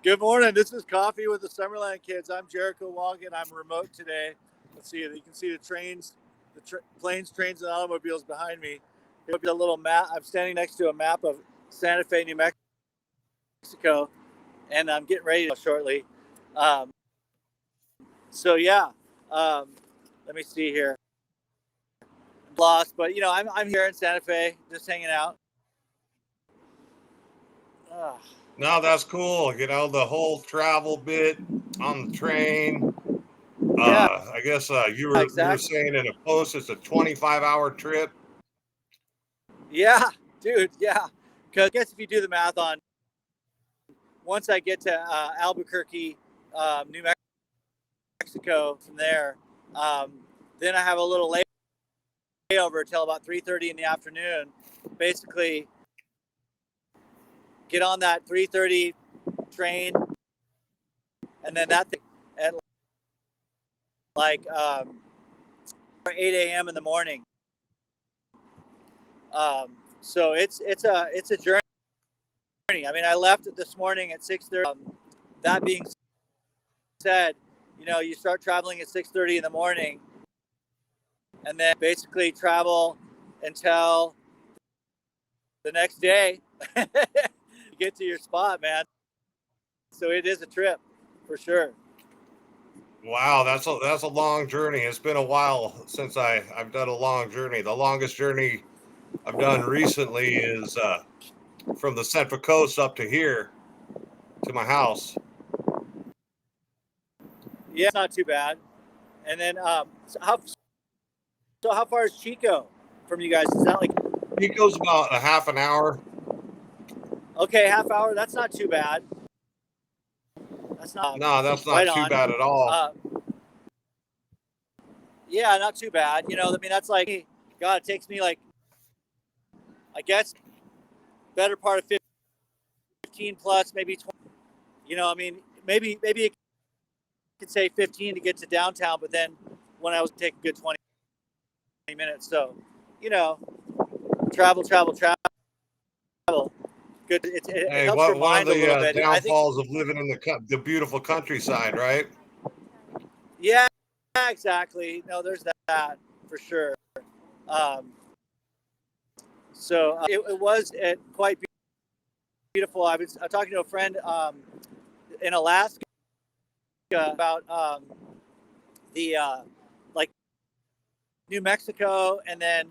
Good morning. This is Coffee with the Summerland Kids. I'm Jericho Walken. I'm remote today. Let's see. You can see the trains, planes, trains, and automobiles behind me. It would be a little map. I'm standing next to a map of Santa Fe, New Mexico, and I'm getting ready to shortly. Um, so yeah, um, let me see here. I'm lost, but I'm here in Santa Fe, just hanging out. Uh, No, that's cool. The whole travel bit on the train. yeah, I guess you were exactly. saying in a post it's a 25-hour trip. Yeah, dude. Yeah, because I guess if you do the math on once I get to Albuquerque, New Mexico, from there, um, then I have a little layover until about 3:30 in the afternoon. Basically, get on that 3:30 train, and then that thing at like 8 a.m. in the morning. So it's a journey. I mean, I left this morning at 6:30. That being said, you start traveling at 6:30 in the morning, and then basically travel until the next day. You get to your spot, man. So it is a trip for sure. Wow, that's a long journey. It's been a while since I've done a long journey. The longest journey I've done recently is from the Central Coast up to here to my house. Yeah, it's not too bad. And then so how far is Chico from you guys? Is that like It goes about a half an hour. okay, half hour? That's not too bad. That's not No, that's right not too on. bad at all. Uh, yeah, not too bad. I mean, that's like God. It takes me like I guess better part of 15 plus, maybe 20. I mean, maybe it could say 15 to get to downtown, but then when I was take a good 20 minutes. So, you know, travel. Good. It Hey, helps your one of mind a little the bit. I think. downfalls of living in the beautiful countryside, right? Yeah, exactly. No, there's that for sure. Um, so it was quite beautiful. I was talking to a friend in Alaska about the like New Mexico and then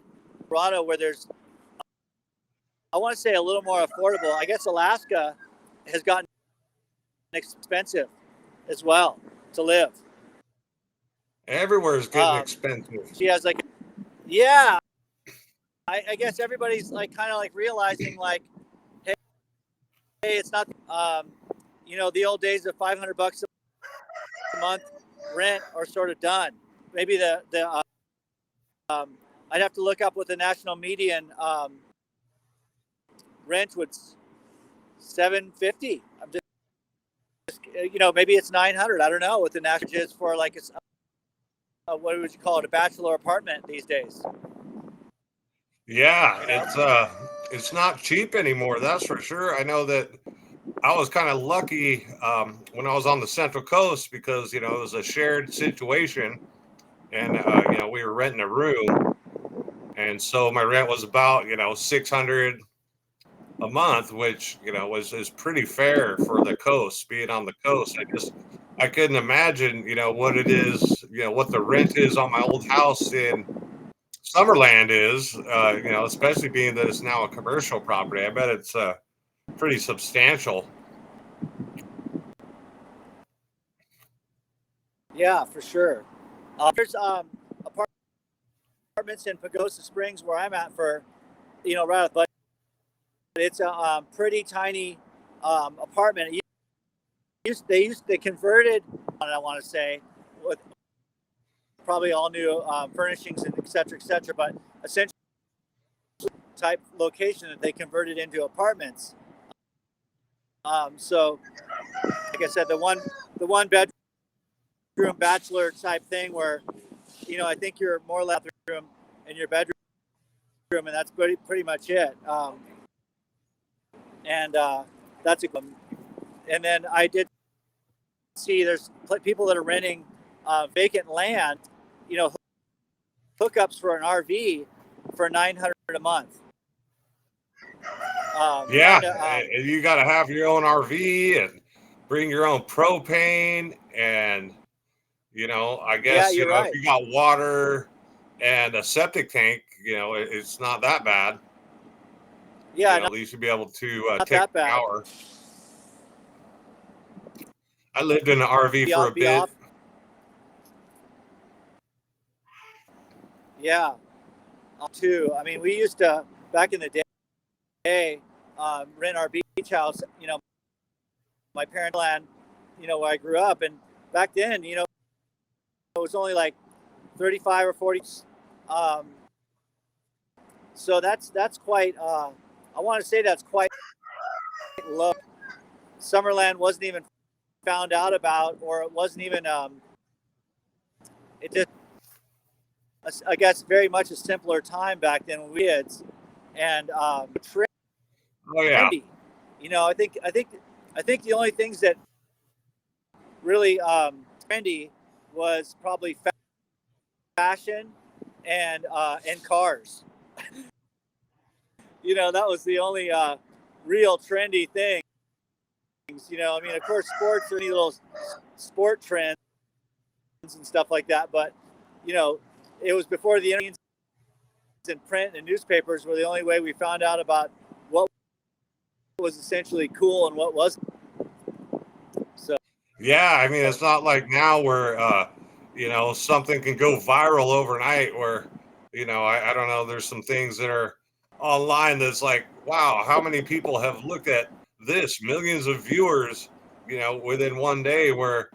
Colorado, where there's I want to say a little more affordable. I guess Alaska has gotten expensive as well to live. Everywhere is getting Um, expensive. she has like, yeah, I guess everybody's like kind of like realizing like, hey, it's not, the old days of $500 a month rent are sort of done. Maybe I'd have to look up what the national median rent was 750. I'm just, maybe it's 900. I don't know what the national is for like what would you call it, a bachelor apartment these days. Yeah, You know? it's not cheap anymore. That's for sure. I know that I was kind of lucky when I was on the Central Coast because it was a shared situation, and we were renting a room, and so my rent was about 600 a month, which was is pretty fair for the coast. Being on the coast, I couldn't imagine what it is, what the rent is on my old house in Summerland is, especially being that it's now a commercial property. I bet it's pretty substantial. Yeah, for sure. There's apartments in Pagosa Springs where I'm at for, right off, but it's a pretty tiny apartment. They converted, I want to say, with probably all new furnishings and et cetera, but essentially type location that they converted into apartments. So, like I said, the one bedroom bachelor type thing where, I think you're more or less room in your bedroom, and that's pretty much it. And that's a And then I did see there's people that are renting vacant land, hookups for an RV for $900 a month. Yeah, you got to have your own RV and bring your own propane, and I guess right. if you got water and a septic tank, it's not that bad. Yeah, at least you'll be able to not take that a bad. shower. I lived in an RV for a bit. Yeah, too. I mean, we used to back in the day rent our beach house. My parents' land, where I grew up, and back then, it was only like 35 or 40. So that's quite. I want to say that's quite low. Summerland wasn't even found out about, or it wasn't even. It just, I guess, very much a simpler time back then when we kids, and trendy. Oh yeah. I think the only things that really trendy was probably fashion and cars. That was the only real trendy thing. I mean, of course, sports are any little sport trends and stuff like that, but it was before the internet and print and newspapers were the only way we found out about what was essentially cool and what wasn't. So yeah, I mean, it's not like now where something can go viral overnight. Where I don't know, there's some things that are online that's like, wow, how many people have looked at this? Millions of viewers, within one day. Where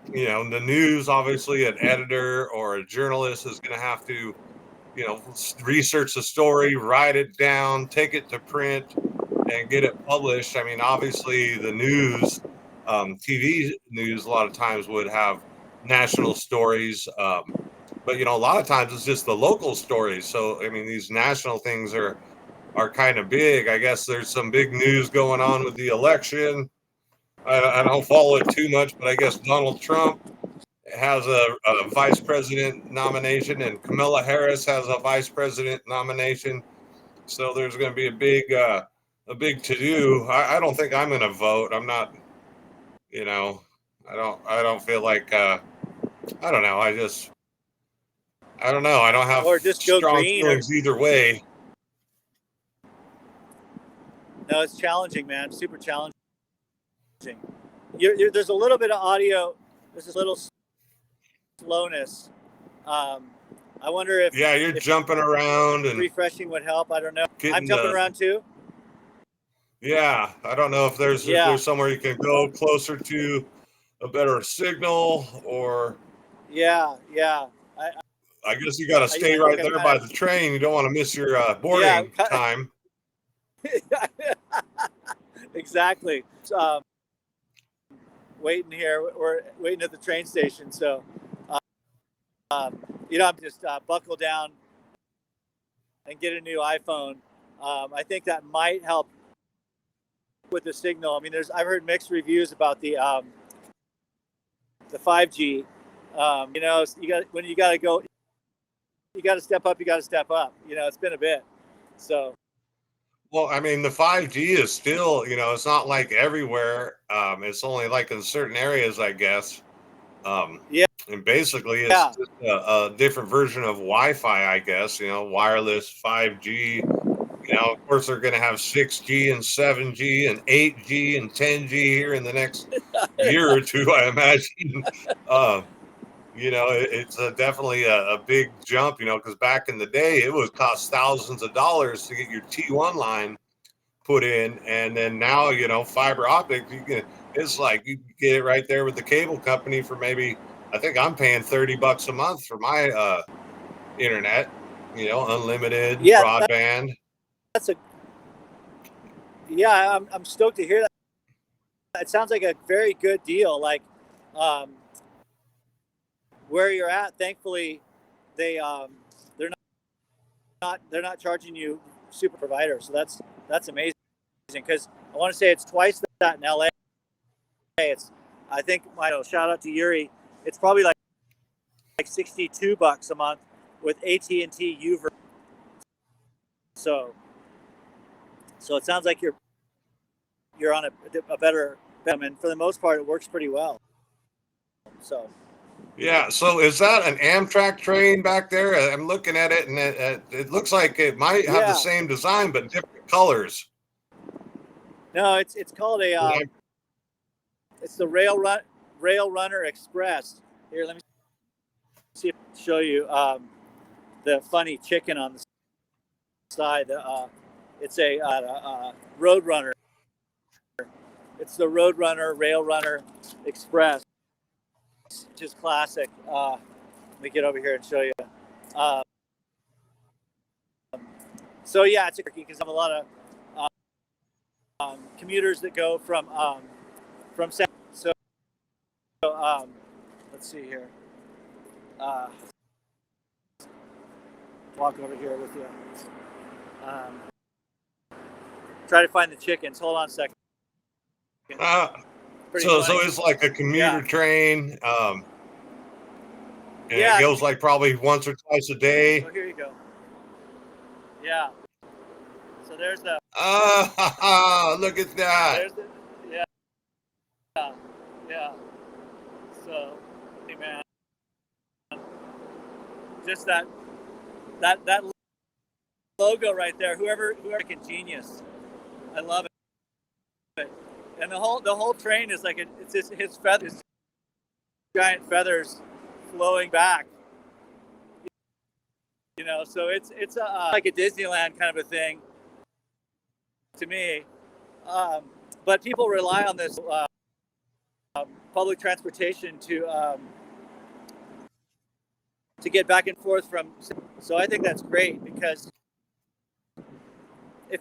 the news, obviously an editor or a journalist is going to have to research the story, write it down, take it to print, and get it published. I mean, obviously the news, TV news, a lot of times would have national stories, but a lot of times it's just the local stories. So I mean, these national things are kind of big. I guess there's some big news going on with the election. I don't follow it too much, but I guess Donald Trump has a vice president nomination, and Kamala Harris has a vice president nomination. So there's going to be a big to do. I don't think I'm going to vote. I'm not. I don't feel like. I don't know. I don't know. I don't have or just go strong green feelings either way. No, it's challenging, man. Super challenging. There's a little bit of audio. There's a little slowness. I wonder if you're jumping around and refreshing would help. I don't know. I'm jumping around too. Yeah, I don't know if there's somewhere you can go closer to a better signal, or I guess you got to stay right there by the train. You don't want to miss your boarding time. Exactly. Waiting here. We're waiting at the train station. So, I'm just buckle down and get a new iPhone. I think that might help with the signal. I mean, I've heard mixed reviews about the 5G. When you got to go, you got to step up. You got to step up. It's been a bit. So. Well, I mean, the 5G is still, it's not like everywhere. It's only like in certain areas, I guess. And basically, it's just a different version of Wi-Fi, I guess. Wireless 5G. Of course, they're going to have 6G and 7G and 8G and 10G here in the next year or two, I imagine. It's definitely a big jump, because back in the day, it would cost thousands of dollars to get your T1 line put in. And then now, fiber optic, it's like you get it right there with the cable company for maybe, I think I'm paying $30 a month for my internet, unlimited broadband. I'm stoked to hear that. It sounds like a very good deal. Like, where you're at, thankfully, they're not charging you super provider. So that's amazing, because I want to say it's twice that in LA. It's, I think, shout out to Yuri. It's probably like $62 a month with AT&T Uver. So it sounds like you're on a better, and for the most part, it works pretty well. So. Yeah. So is that an Amtrak train back there? I'm looking at it, and it looks like it might have the same design but different colors. No, it's called it's the Rail Runner Express. Here, let me see if I can show you the funny chicken on the side. It's a Road Runner. It's the Road Runner Rail Runner Express, which is classic. Let me get over here and show you. So yeah, it's a because I have a lot of commuters that go from San. So let's see here. Walk over here with you. Try to find the chickens. Hold on a second. So it's like a commuter train. And it goes like probably once or twice a day. So here you go. Yeah. So there's the. Look at that. There's the, yeah. So, hey man, just that logo right there. Whoever can genius. I love it. And the whole train is like it's just his feathers, giant feathers, flowing back. So it's like a Disneyland kind of a thing to me. But people rely on this public transportation to get back and forth from. So I think that's great because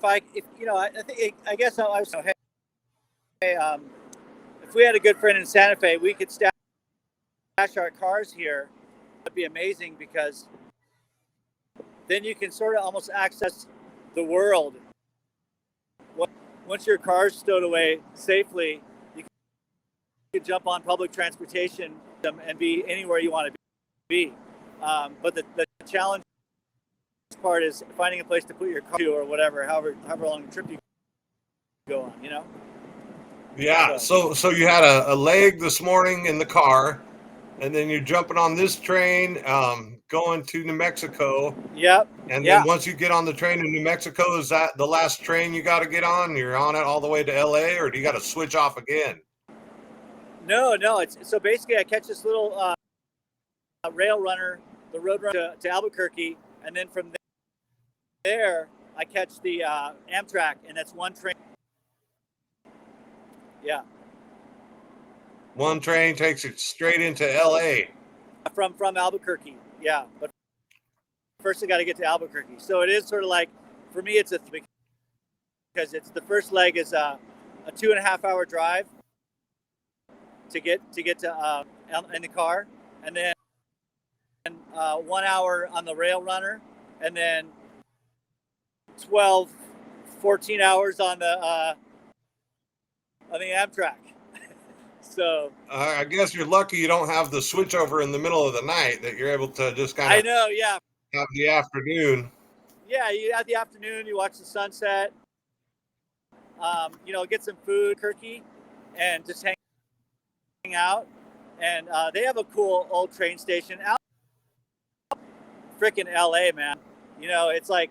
I guess I was hey, if we had a good friend in Santa Fe, we could stash our cars here. That'd be amazing because then you can sort of almost access the world. Once your car's stowed away safely, you can jump on public transportation and be anywhere you want to be. But the challenge part is finding a place to put your car to or whatever, however long the trip you go on, Yeah. So you had a leg this morning in the car, and then you're jumping on this train, going to New Mexico. Yep. And then once you get on the train in New Mexico, is that the last train you got to get on? You're on it all the way to LA, or do you got to switch off again? No. It's so basically I catch this little rail runner, the road runner to Albuquerque, and then from there I catch the Amtrak, and that's one train. Yeah. One train takes it straight into LA. From Albuquerque, yeah. But first I got to get to Albuquerque. So it is sort of like, for me, it's because it's the first leg is a 2.5 hour drive to get to in the car, and then 1 hour on the rail runner, and then 14 hours on the Amtrak. So I guess you're lucky you don't have the switchover in the middle of the night, that you're able to just kind of. I know, yeah. Have the afternoon. Yeah, you have the afternoon. You watch the sunset. Get some food, Kirky, and just hang out. And they have a cool old train station out. Freaking LA, man. It's like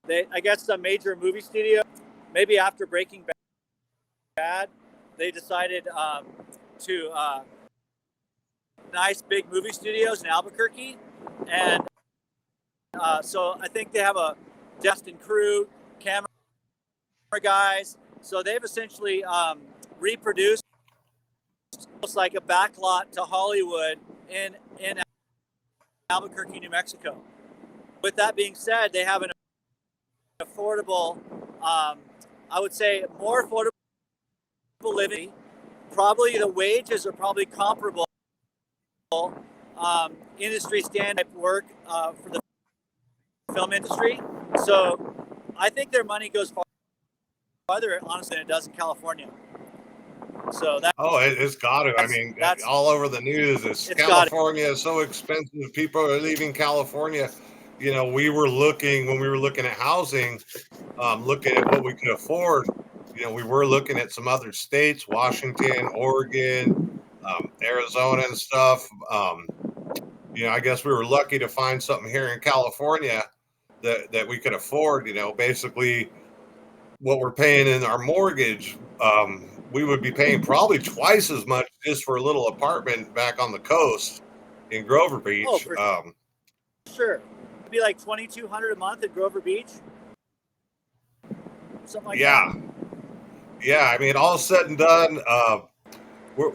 I guess some major movie studio, maybe after Breaking Bad, they decided to nice big movie studios in Albuquerque, and so I think they have a Destin crew, camera guys. So they've essentially reproduced almost like a backlot to Hollywood in Albuquerque, New Mexico. With that being said, they have an affordable, I would say more affordable living. Probably the wages are probably comparable. Industry standard work for the film industry. So I think their money goes farther, honestly, than it does in California. So It's got to. I mean, that's all over the news. it's got California is so expensive. People are leaving California. We were looking when we were looking at housing, looking at what we could afford. We were looking at some other states, Washington, Oregon, Arizona, and stuff. I guess we were lucky to find something here in California that we could afford. Basically what we're paying in our mortgage, we would be paying probably twice as much just for a little apartment back on the coast in Grover Beach. for sure. It'd be like $2,200 a month at Grover Beach, something like that. Yeah. I mean, all said and done,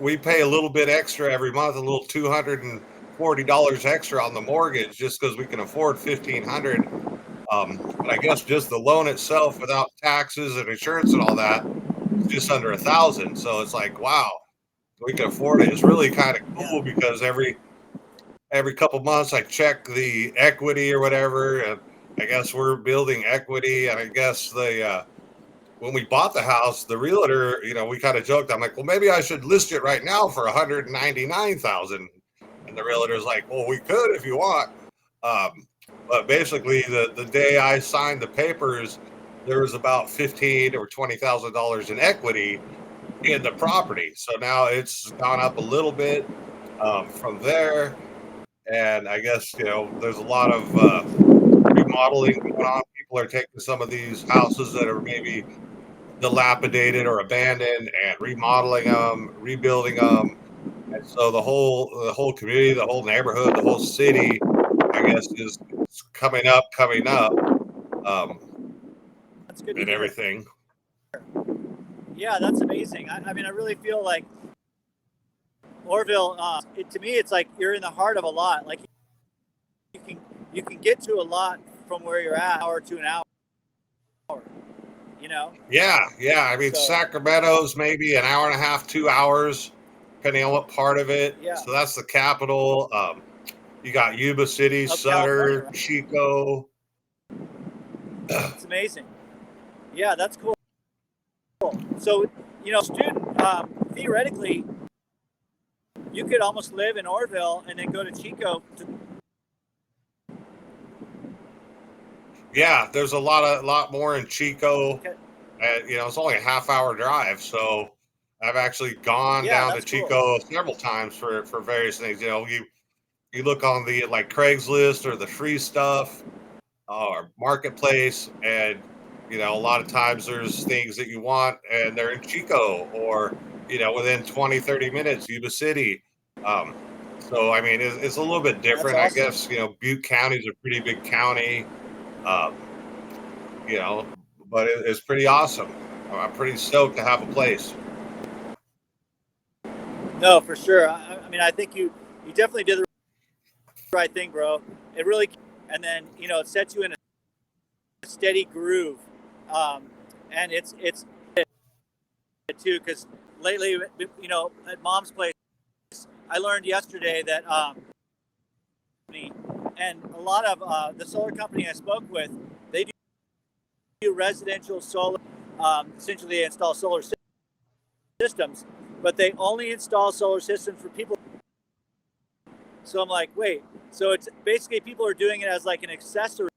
we pay a little bit extra every month, a little $240 extra on the mortgage just because we can afford $1,500. But I guess just the loan itself, without taxes and insurance and all that, is just under $1,000. So it's like, wow, we can afford it. It's really kind of cool because every couple months I check the equity or whatever, and I guess we're building equity. And I guess when we bought the house, the realtor, we kind of joked. I'm like, well, maybe I should list it right now for $199,000. And the realtor's like, well, we could if you want. But basically, the day I signed the papers, there was about $15,000 or $20,000 in equity in the property. So now it's gone up a little bit from there. And I guess there's a lot of remodeling going on. People are taking some of these houses that are maybe dilapidated or abandoned and remodeling them, rebuilding them. And so the whole community, the whole neighborhood, the whole city, I guess, is coming up, That's good and everything. Yeah, that's amazing. I mean, I really feel like Orville. To me, it's like you're in the heart of a lot. Like you can get to a lot from where you're at, an hour to an hour. Yeah. I mean, Sacramento's maybe an hour and a half, 2 hours, depending on what part of it. Yeah. So that's the capital. You got Yuba City, Sutter, right? Chico. It's amazing. Yeah, that's cool. So, student, theoretically, you could almost live in Orville and then go to Chico. Yeah, there's a lot more in Chico. Okay. It's only a half-hour drive, so I've actually gone down to Chico several times for various things. You look on the Craigslist or the free stuff or marketplace, and a lot of times there's things that you want and they're in Chico or within 20-30 minutes, Yuba City. So I mean it's a little bit different. Awesome. I guess Butte County is a pretty big county, but it's pretty awesome. I'm pretty stoked to have a place. No, for sure. I mean, I think you definitely did the right thing, bro. It really, and then it sets you in a steady groove, and it's too, because lately, at Mom's place, I learned yesterday that and a lot of the solar company I spoke with, they do residential solar. Essentially, they install solar systems, but they only install solar systems for people. So I'm like, wait, so it's basically people are doing it as like an accessory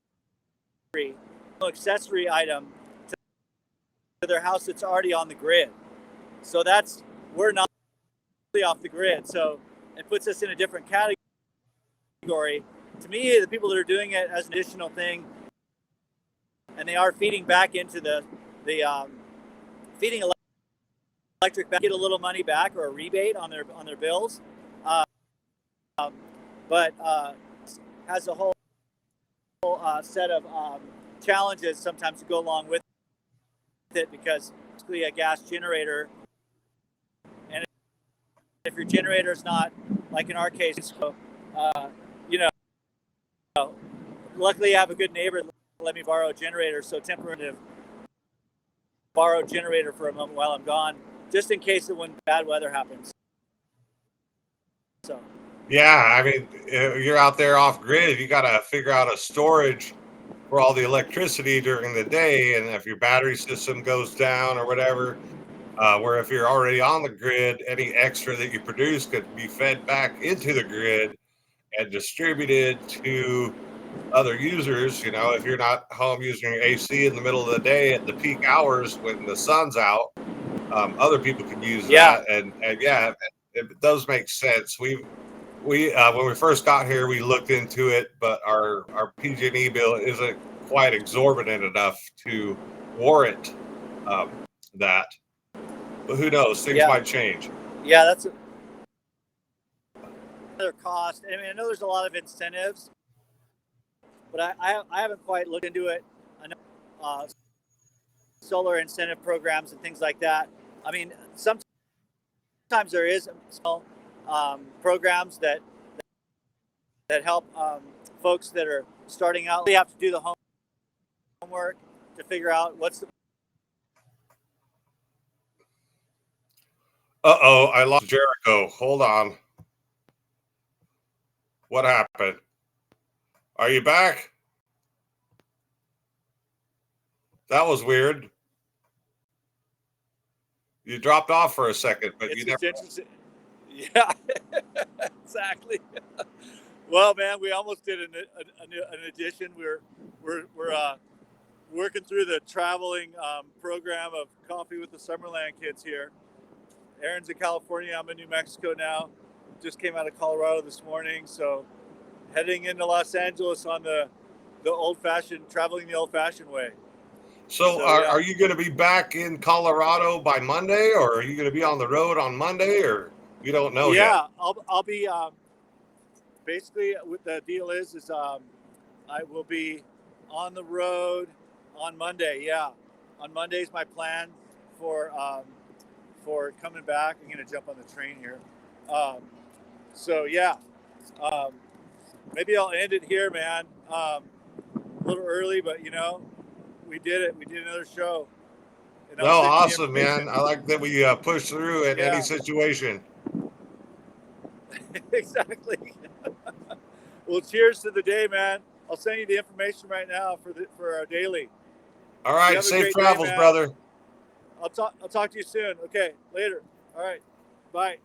item to their house that's already on the grid. So we're not off the grid. So it puts us in a different category. To me, the people that are doing it as an additional thing, and they are feeding back into the feeding electric back, get a little money back or a rebate on their bills, but has a whole set of challenges sometimes to go along with it, because it's basically a gas generator, and if your generator is not, like in our case, luckily I have a good neighbor that let me borrow a generator, so temporarily borrow a generator for a moment while I'm gone, just in case when bad weather happens. So. Yeah, I mean, you're out there off grid. You got to figure out a storage for all the electricity during the day, and if your battery system goes down or whatever, where if you're already on the grid, any extra that you produce could be fed back into the grid and distributed to other users. If you're not home using your AC in the middle of the day at the peak hours when the sun's out, other people can use Yeah, that. And yeah, it does make sense. We when we first got here, we looked into it, but our PG&E bill isn't quite exorbitant enough to warrant that. But who knows? Things yeah, might change. yeah. That's another cost. I mean, I know there's a lot of incentives, but I haven't quite looked into it. I know solar incentive programs and things like that. I mean, sometimes there is small programs that help folks that are starting out. They have to do the homework to figure out what's the. I lost Jericho. Hold on. What happened? Are you back? That was weird. You dropped off for a second, but you never. Interesting. Yeah, exactly. Well, man, we almost did an edition. We're working through the traveling program of Coffee with the Summerland Kids here. Aaron's in California. I'm in New Mexico now. Just came out of Colorado this morning, so heading into Los Angeles on the old-fashioned, traveling the old-fashioned way. So are you going to be back in Colorado by Monday, or are you going to be on the road on Monday, or you don't know yet? Yeah, I'll be basically what the deal is I will be on the road on Monday. Yeah, on Monday is my plan for coming back. I'm gonna jump on the train here. So yeah, maybe I'll end it here, man. A little early, but we did it. We did another show. No, awesome, man. I like that we push through in any situation. Exactly. Well, cheers to the day, man. I'll send you the information right now for our daily. All right, safe travels, brother. I'll talk to you soon. Okay, later. All right, bye.